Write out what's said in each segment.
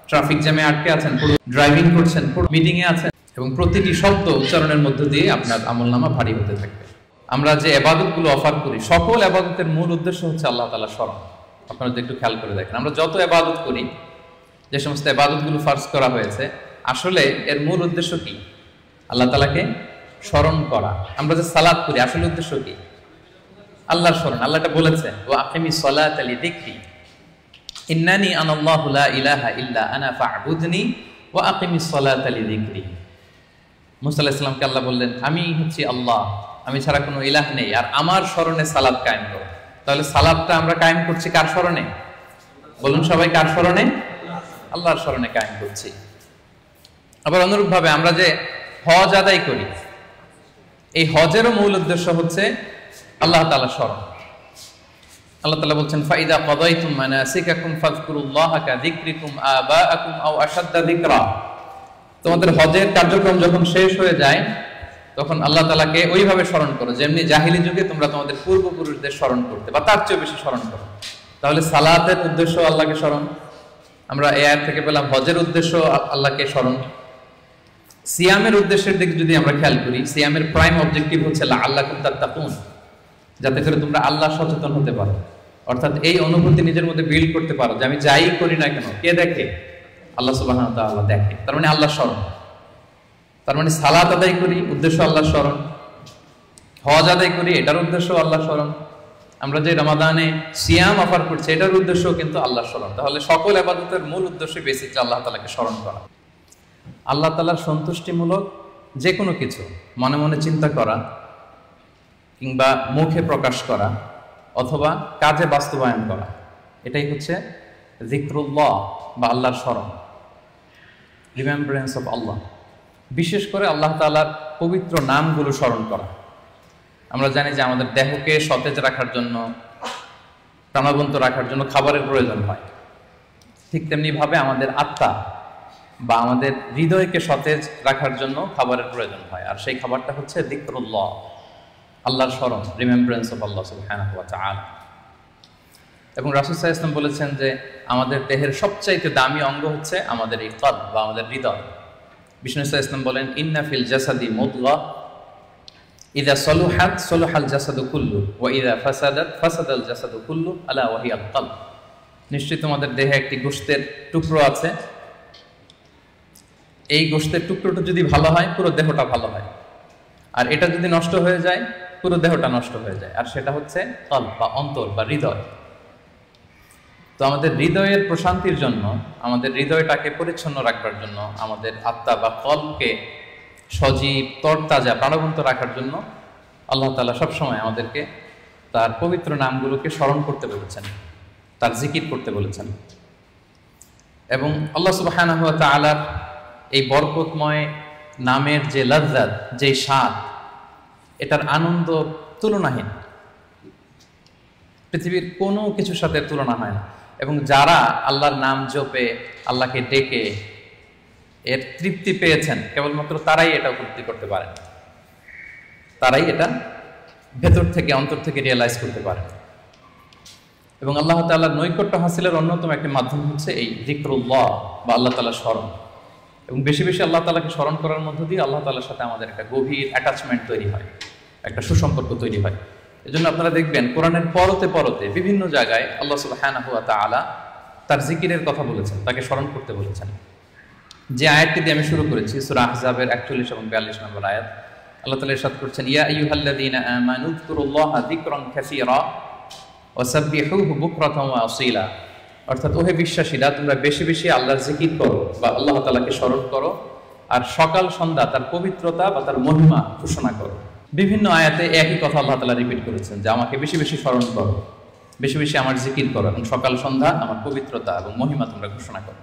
Traffic জ্যামে আটকে আছেন, পুরো ড্রাইভিং করছেন, পুরো মিটিং এ আছেন, এবং প্রতিটি শব্দ উচ্চারণের মধ্য দিয়ে আপনার আমলনামা ভারী হতে থাকবে। আমরা যে ইবাদতগুলো অফার করি, সকল ইবাদতের মূল উদ্দেশ্য হচ্ছে আল্লাহ তাআলার স্মরণ। আপনারা যদি একটু খেয়াল করে দেখেন, আমরা যত ইবাদত করি, যে সমস্ত ইবাদতগুলো ফারজ করা হয়েছে, আসলে এর মূল উদ্দেশ্য কি? আল্লাহ তাআলাকে স্মরণ করা। আমরা যে সালাত করি, আসলে উদ্দেশ্য কি? আল্লাহর স্মরণ। আল্লাহ এটা বলেছেন, ওয়া আকিমিস সালাতা লিযিকরি ইন্নানি আনাল্লাহু লা ইলাহা ইল্লা আনা ফা'বুদনি ওয়া আকিমিস সালাতা লিযিকরি। মুসা আলাইহিস সালামকে আল্লাহ বললেন, আমি হচ্ছি আল্লাহ, আমি ছাড়া কোনো ইলাহ নেই, আর আমার স্মরণে সালাত কায়েম করো। তাহলে সালাতটা আমরা কায়েম করছি কার স্মরণে? বলুন সবাই, কার স্মরণে? আল্লাহর স্মরণে কায়েম করছি। আবার অনুরূপভাবে আমরা যে হজ আদায় করি, এই হজেরও মূল উদ্দেশ্য হচ্ছে আল্লাহ তাআলার স্মরণ। আল্লাহ তাআলা বলছেন, ফাইদা কাদাইতুম মানাসিকাকুম ফাযকুরুল্লাহা কাযিকরিকুম আবাআকুম আও আশাদ্দা যিকরা। তোমাদের হজের কার্যক্রম যখন শেষ হয়ে যায়, তখন আল্লাহ তাআলাকে ওইভাবে স্মরণ করো যেমনি জাহিলি যুগে তোমরা তোমাদের পূর্বপুরুষদের স্মরণ করতে, বা তার চেয়ে বেশি স্মরণ করো। তাহলে সালাতের উদ্দেশ্য আল্লাহকে স্মরণ, আমরা এই আয়াত থেকে পেলাম। হজের উদ্দেশ্য আল্লাহকে স্মরণ। সিয়ামের উদ্দেশ্যের দিকে যদি আমরা খেয়াল করি, সিয়ামের প্রাইম অবজেক্টিভ হচ্ছে লাআল্লাকুম তাত্তাকুন, যাতে করে তোমরা আল্লাহ সচেতন হতে পারো। অর্থাৎ এই অনুভূতি নিজের মধ্যে বিল্ড করতে পারো যে আমি যাই করি না কেন, কে দেখে? আল্লাহ সুবহানাহু ওয়া তাআলা দেখে। তার মানে আল্লাহ স্মরণ। তার মানে সালাত আদায় করি, উদ্দেশ্য আল্লাহ স্মরণ। হজ আদায় করি, এটার উদ্দেশ্য আল্লাহ স্মরণ। আমরা যে রমাদানে সিয়াম অফার করছি, এটার উদ্দেশ্য কিন্তু আল্লাহ স্মরণ। তাহলে সকল ইবাদতের মূল উদ্দেশ্য বেসিক্যালি আল্লাহ তাআলাকে স্মরণ করা। আল্লাহ তাআলার সন্তুষ্টিমূলক যে কোনো কিছু মনে মনে চিন্তা করা, কিংবা মুখে প্রকাশ করা, অথবা কাজে বাস্তবায়ন করা, এটাই হচ্ছে যিকরুল্লাহ বা আল্লাহর স্মরণ, রিমেম্বারেন্স অফ আল্লাহ। বিশেষ করে আল্লাহ তাআলার পবিত্র নামগুলো স্মরণ করা। আমরা জানি যে আমাদের দেহকে সতেজ রাখার জন্য, প্রাণবন্ত রাখার জন্য খাবারের প্রয়োজন হয়। ঠিক তেমনিভাবে আমাদের আত্মা বা আমাদের হৃদয়কে সতেজ রাখার জন্য খাবারের প্রয়োজন হয়, আর সেই খাবারটা হচ্ছে যিকরুল্লাহ, আল্লাহর স্মরণ, রিমেম্বারেন্স অফ আল্লাহ সুবহানাহু ওয়া তাআলা। এবং রাসূল সাল্লাল্লাহু আলাইহি ওয়াসাল্লাম বলেছেন যে আমাদের দেহের সবচাইতে দামি অঙ্গ হচ্ছে আমাদের এই কলব বা আমাদের হৃদয়। বিষ্ণু সাল্লাল্লাহু আলাইহি ওয়াসাল্লাম বলেন, ইন্না ফিল জাসাদি মুদগাহ ইযা সালুহাত সালুহাল জাসাদু কুল্লু ওয়া ইযা ফাসাদাত ফাসাদাল জাসাদু কুল্লু আলা ওয়া হিয়াল কলব। নিশ্চয়ই তোমাদের দেহে একটি গোশতের টুকরো আছে, এই গোশতের টুকরোটা যদি ভালো হয়, পুরো দেহটা ভালো হয়, আর এটা যদি নষ্ট হয়ে যায়, পুরো দেহটা নষ্ট হয়ে যায়, আর সেটা হচ্ছে কলব বা অন্তর বা হৃদয়। তো আমাদের হৃদয়ের প্রশান্তির জন্য, আমাদের হৃদয়টাকে পরিচ্ছন্ন রাখবার জন্য, আমাদের আত্মা বা কলবকে সজীব, তরতাজা, প্রাণবন্ত রাখার জন্য আল্লাহ তাআলা সবসময় আমাদেরকে তার পবিত্র নামগুলোকে স্মরণ করতে বলেছেন, তার জিকির করতে বলেছেন। এবং আল্লাহ সুবহানাহু ওয়া তাআলার এই বরকতময় নামের যে লজ্জাত, যে স্বাদ, এটার আনন্দ তুলনাহীন, পৃথিবীর কোনো কিছুর সাথে তুলনা হয় না। এবং যারা আল্লাহর নাম জপে, আল্লাহকে ডেকে এর তৃপ্তি পেয়েছেন, কেবলমাত্র তারাই এটা উপলব্ধি করতে পারেন, তারাই এটা ভেতর থেকে, অন্তর থেকে রিয়েলাইজ করতে পারেন। এবং আল্লাহ তাআলার নৈকট্য হাসিলের অন্যতম একটি মাধ্যম হচ্ছে এই যিকরুল্লাহ বা আল্লাহ তাআলার স্মরণ। এবং বেশি বেশি আল্লাহ তাআলাকে স্মরণ করার মধ্য দিয়ে আল্লাহ তাআলার সাথে আমাদের একটা গভীর অ্যাটাচমেন্ট তৈরি হয়, একটা সুসম্পর্ক তৈরি হয়। এজন্য আপনারা দেখবেন কোরআনের পরতে পরতে বিভিন্ন জায়গায় আল্লাহ সুবহানাহু ওয়া তাআলা তার জিকিরের কথা বলেছেন, তাকে স্মরণ করতে বলেছেন। যে আয়াতটি দিয়ে আমি শুরু করেছি, সূরা আহজাবের 41 এবং 42 নম্বর আয়াত, আল্লাহ তাআলা ইরশাদ করছেন, ইয়া আইয়ুহাল্লাযীনা আমানু যকুরুল্লাহা যিকরান কাসীরা ওয়া সাব্বিহুহু বুকরাতান ওয়া আসীলা। অর্থাৎ ওহে বিশ্বাসীরা, তোমরা বেশি বেশি আল্লাহর জিকির করো বা আল্লাহ তাআলাকে স্মরণ করো, আর সকাল সন্ধ্যা তার পবিত্রতা বা তার মহিমা ঘোষণা করো। বিভিন্ন আয়াতে একই কথা আল্লাহ তাআলা রিপিট করেছেন যে আমাকে বেশি বেশি স্মরণ করো, বেশি বেশি আমার জিকির করো, এবং সকাল সন্ধ্যা আমার পবিত্রতা এবং মহিমা তোমরা ঘোষণা করো।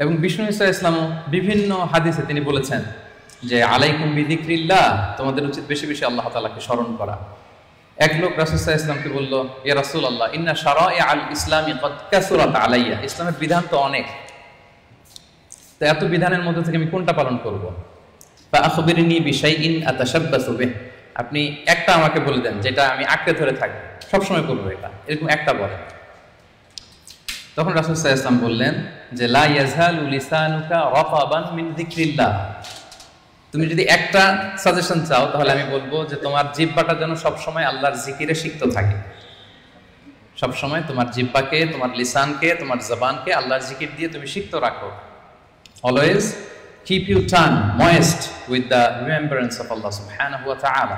এবং বিষ্ণু ঈসা ইসলামও বিভিন্ন হাদিসে তিনি বলেছেন যে আলাইকুম বিযিকরিল্লাহ, তোমাদের উচিত বেশি বেশি আল্লাহ তাআলাকে স্মরণ করা। এক লোক রাসূল সাল্লাল্লাহু আলাইহি ওয়াসাল্লামকে বলল, ইয়া রাসূলুল্লাহ, ইন্না শারাইআল ইসলামি ক্বাদ কাসুরাত আলাইয়া, ইসলামের বিধান তো অনেক, তো এত বিধানের মধ্যে থেকে আমি কোনটা পালন করব? ফা আখবিরনি বিশাইইন আতাশাব্বাসু বিহ, আপনি একটা আমাকে বলে দেন যেটা আমি আঁকড়ে ধরে থাকব, সবসময় করবো এটা, এরকম একটা বলেন। তখন রাসূল সাল্লাল্লাহু আলাইহি ওয়াসাল্লাম বললেন যে লা ইয়াযহালু লিসানুকা রাতাবান মিন যিকরিল্লাহ। তুমি যদি একটা সাজেশন চাও তাহলে আমি বলবো যে তোমার জিহ্বাটা যেন সবসময় আল্লাহর জিকিরে সিক্ত থাকে। সবসময় তোমার জিহ্বাকে, তোমার লিসানকে, তোমার জবানকে আল্লাহর জিকির দিয়ে তুমি সিক্ত রাখো। Always keep you tongue moist with the remembrance of Allah সুবহানাহু ওয়া তাআলা।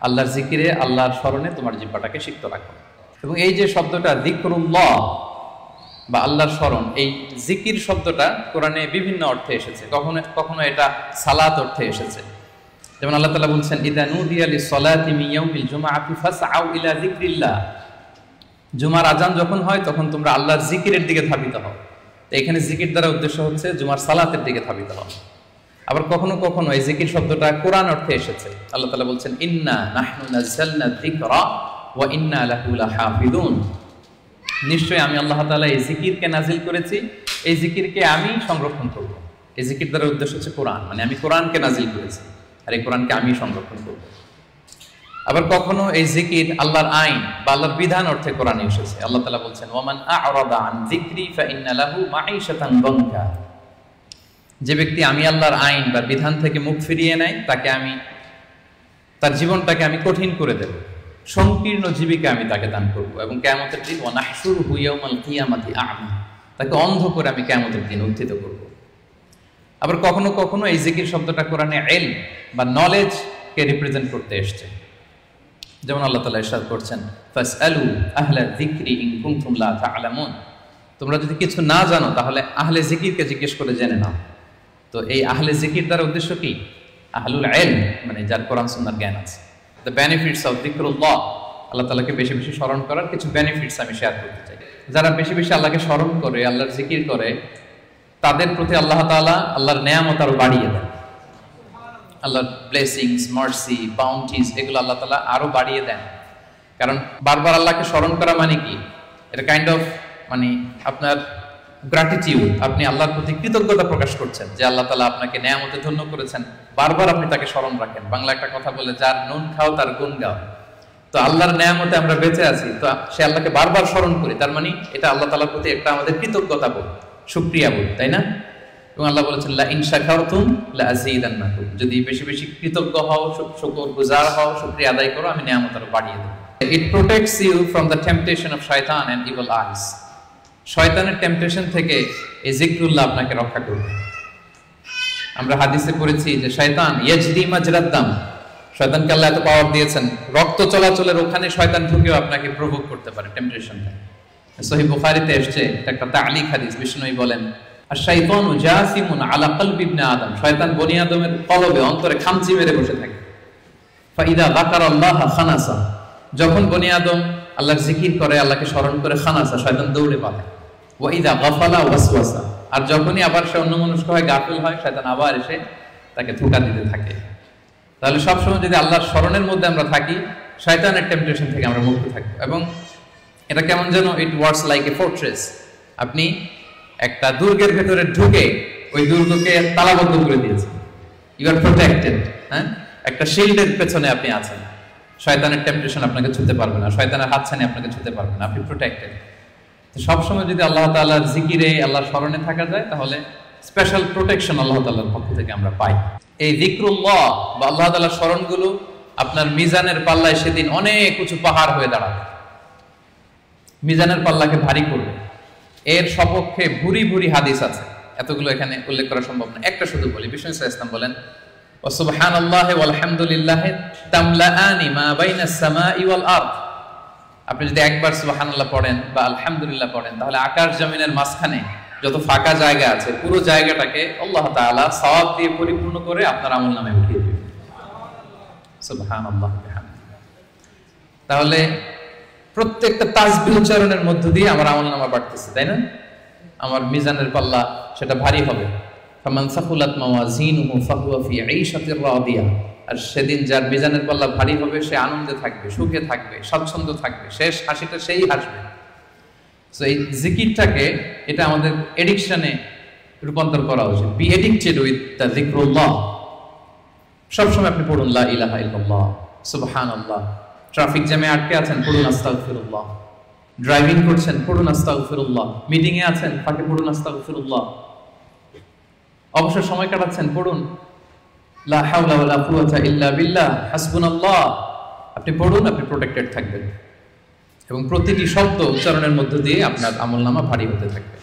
আল্লাহর জিকিরে, আল্লাহর স্মরণে তোমার জিহ্বাটাকে সিক্ত রাখো। এবং এই যে শব্দটা যিকরুল্লাহ বা আল্লাহর স্মরণ, এই জিকির শব্দটা কোরআনে বিভিন্ন অর্থে এসেছে। কখনো কখনো এটা সালাত অর্থে এসেছে। যেমন আল্লাহ তাআলা বলছেন ইযা নুদিয়া লিস-সালাতি মিন ইয়াউমিল জুমআতি ফাসআউ ইলা যিকরিল্লাহ। জুমার আজান যখন হয় তখন তোমরা আল্লাহর জিকিরের দিকে ধাবিত হও। তো এখানে জিকির দ্বারা উদ্দেশ্য হচ্ছে জুমার সালাতের দিকে ধাবিত হও। আবার কখনো কখনো এই জিকির শব্দটা কোরআন অর্থে এসেছে। আল্লাহ তাআলা বলছেন ইন্না নাহনু নাযালনা যিকরা ওয়া ইন্না লাহু লাহাফিজুন। নিশ্চয়ই আমি আল্লাহ তাআলা এই জিকিরকে নাজিল করেছি, এই জিকিরকে আমি সংরক্ষণ করব। এই জিকির দ্বারা উদ্দেশ্য হচ্ছে কোরআন, মানে আমি কোরআনকে নাজিল করেছি আর এই কোরআনকে আমি সংরক্ষণ করব। আবার কখনো এই জিকির আল্লাহর আইন বা আল্লাহর বিধান অর্থে কোরআনে এসেছে। আল্লাহ তাআলা বলছেন ওয়ামান আ'রাদা আন যিকরি ফাইন্না লাহু মাঈশাতান দানকা। যে ব্যক্তি আমি আল্লাহর আইন বা বিধান থেকে মুখ ফিরিয়ে নেয় তাকে আমি, তার জীবনটাকে আমি কঠিন করে দেব, সংকীর্ণ জীবিকা আমি তাকে দান করব। এবং কিয়ামতের দিন ওয়া নাহশুরুহু ইয়াওমাল কিয়ামাতি আ'মা, তাকে অন্ধ করে আমি কিয়ামতের দিন উত্থিত করব। আবার কখনো কখনো এই জিকির শব্দটা কোরআনে ইলম বা নলেজ কে রিপ্রেজেন্ট করতে এসেছে। যেমন আল্লাহ তাআলা ইরশাদ করছেন ফাসআলু আহলা যিকরি ইন কুনতুম লা তা'লামুন। তোমরা যদি কিছু না জানো তাহলে আহলে জিকিরকে জিজ্ঞেস করে জেনে নাও। তো এই আহলে জিকির দ্বারা উদ্দেশ্য কি? আহলুল ইলম, মানে যার কোরআন সুন্নাহর জ্ঞান আছে। দ্য বেনিফিটস অফ যিকরুল্লাহ, আল্লাহ তাআলাকে বেশি বেশি স্মরণ করার কিছু বেনিফিটস আমি শেয়ার করতে চাই। যারা বেশি বেশি আল্লাহকে স্মরণ করে, আল্লাহর জিকির করে, তাদের প্রতি আল্লাহ তাআলা আল্লাহর নেয়ামত আরো বাড়িয়ে দেন। আল্লাহর ব্লেসিংস, মার্সি, বাউন্টিজ এগুলো আল্লাহ তাআলা আরো বাড়িয়ে দেন। কারণ বারবার আল্লাহকে স্মরণ করা মানে কি? এটা কাইন্ড অফ মানে আপনার গ্র্যাটিটিউড, আপনি আল্লাহর প্রতি কৃতজ্ঞতা প্রকাশ করছেন যে আল্লাহ তাআলা আপনাকে নেয়ামতে ধন্য করেছেন। বারবার আপনি তাকে স্মরণ রাখেন। বাংলা একটা কথা বলে, যার নুন খাও তার গুণ গাও। তো আল্লাহর নেয়ামতে আমরা বেঁচে আছি, তো সে আল্লাহকে বারবার স্মরণ করি, তার মানে এটা আল্লাহ তাআলার প্রতি একটা আমাদের কৃতজ্ঞতা বোধ, শুকরিয়া বোধ, তাই না? এবং আল্লাহ বলেছেন লা ইন শাকারতুম লা আযীদান্নাকুম, যদি বেশি বেশি কৃতজ্ঞ হও, শুকরগুজার হও, শুকরিয়া আদায় করো, আমি নেয়ামত আরো বাড়িয়ে দেব। It protects you from the temptation of শয়তান এন্ড ইভিল আইস। শয়তানের টেম্পটেশন থেকে এই যিকরুল্লাহ আপনাকে রক্ষা করবে। আমরা হাদিসে পড়েছি যে শয়তান ইয়াজরি মাজরাদ দাম, শয়তানকে আল্লাহ এত পাওয়ার দিয়েছেন, রক্ত চলাচলের ওখানে শয়তান ঢুকেও আপনাকে প্রভোগ করতে পারে, টেম্পটেশন দেয়। সহিহ বুখারীতে এসেছে একটা তা'লিক হাদিস, বিষ্ণু বলেন আশ-শাইতানু জাসিমুন আলা কলবি ইবনে আদম, শয়তান বনি আদমের কলবে, অন্তরে খামচি মেরে বসে থাকে। ফাইদা যাকারাল্লাহ খানাসা, যখন বনি আদম আল্লাহর জিকির করে, আল্লাহকে স্মরণ করে, খানাসা শয়তান দৌড়ে পালায়। ওয়া ইযা গাফালা ওয়াসওয়াসা, আর যখনই আবার সে অন্যমনস্ক হয়, গাফিল হয়, শয়তান আবার এসে তাকে ধোঁকা দিতে থাকে। তাহলে সবসময় যদি আল্লাহর স্মরণের মধ্যে আমরা থাকি, শয়তানের টেম্পটেশন থেকে আমরা মুক্ত থাকবো। এবং এটা কেমন যেন it works like a fortress. আপনি একটা দুর্গের ভেতরে ঢুকে ওই দুর্গকে তালাবদ্ধ করে দিয়েছেন, ইউ আর প্রোটেক্টেড। হ্যাঁ, একটা শিল্ডের পেছনে আপনি আছেন, শয়তানের টেম্পটেশন আপনাকে ছুঁতে পারবে না, শয়তানের হাতছানি আপনাকে ছুঁতে পারবে না, আপনি প্রোটেক্টেড। তো সবসময় যদি আল্লাহ তাআলার জিকিরে, আল্লাহর স্মরণে থাকা যায়, তাহলে স্পেশাল প্রোটেকশন আল্লাহ তাআলার পক্ষ থেকে আমরা পাই। এই যিকরুল্লাহ বা আল্লাহ তাআলার স্মরণগুলো আপনার মিজানের পাল্লায় সেদিন অনেক উঁচু পাহাড় হয়ে দাঁড়াবে, মিজানের পাল্লাকে ভারী করবে। এর সপক্ষে ভুরি ভুরি হাদিস আছে, এতগুলো এখানে উল্লেখ করা সম্ভব না, একটা শুধু বলি। বিষ্ণু সাল্লাল্লাহু আলাইহি ওয়াসাল্লাম বলেন ওয়া সুবহানাল্লাহি ওয়াল হামদুলিল্লাহি তামলাআনি মা বাইনাস সামাই ওয়াল আরদ। আপনি যদি একবার সুবহানাল্লাহ পড়েন বা আলহামদুলিল্লাহ পড়েন, তাহলে আকাশ জমিনের মাঝখানে যত ফাঁকা জায়গা আছে পুরো জায়গাটাকে আল্লাহ তাআলা সওয়াব দিয়ে পরিপূর্ণ করে আপনার আমলনামায় উঠিয়ে দিবেন। সুবহানাল্লাহ বিহামদিহি। তাহলে প্রত্যেকটা তাসবিহ উচ্চারণের মধ্য দিয়ে আমার আমলনামা বাড়তেছে, তাই না? আমার মিজানের পাল্লা সেটা ভারী হবে। ফামান সাকুলাত মাওয়াজিনুহু ফাহুয়া ফি আইশাতির রাদিয়া। আর সেদিন যার মিজানের পাল্লা ভারী হবে, সে আনন্দে থাকবে, সুখে থাকবে, স্বচ্ছন্দ থাকবে, শেষ হাসিটা সেই হাসবে। সো এই জিকিরটাকে, এটা আমাদের এডিকশনে রূপান্তর করা উচিত। বি এডিক্টেড উইথ দ্য যিকরুল্লাহ। সবসময় আপনি পড়ুন লা ইলাহা ইল্লাল্লাহ, সুবহানাল্লাহ। ট্রাফিক জ্যামে আটকে আছেন, পড়ুন আস্তাগফিরুল্লাহ। ড্রাইভিং করছেন, পড়ুন আস্তাগফিরুল্লাহ। মিটিং এ আছেন, ফাঁকে পড়ুন আস্তাগফিরুল্লাহ। অবসর সময় কাটাচ্ছেন, পড়ুন লা হাওলা ওয়ালা কুওয়াতা ইল্লা বিল্লাহ, হাসবুনাল্লাহ। আপনি পড়ুন, আপনি প্রোটেক্টেড থাকবেন এবং প্রতিটি শব্দ উচ্চারণের মধ্য দিয়ে আপনার আমলনামা ভারী হতে থাকবে।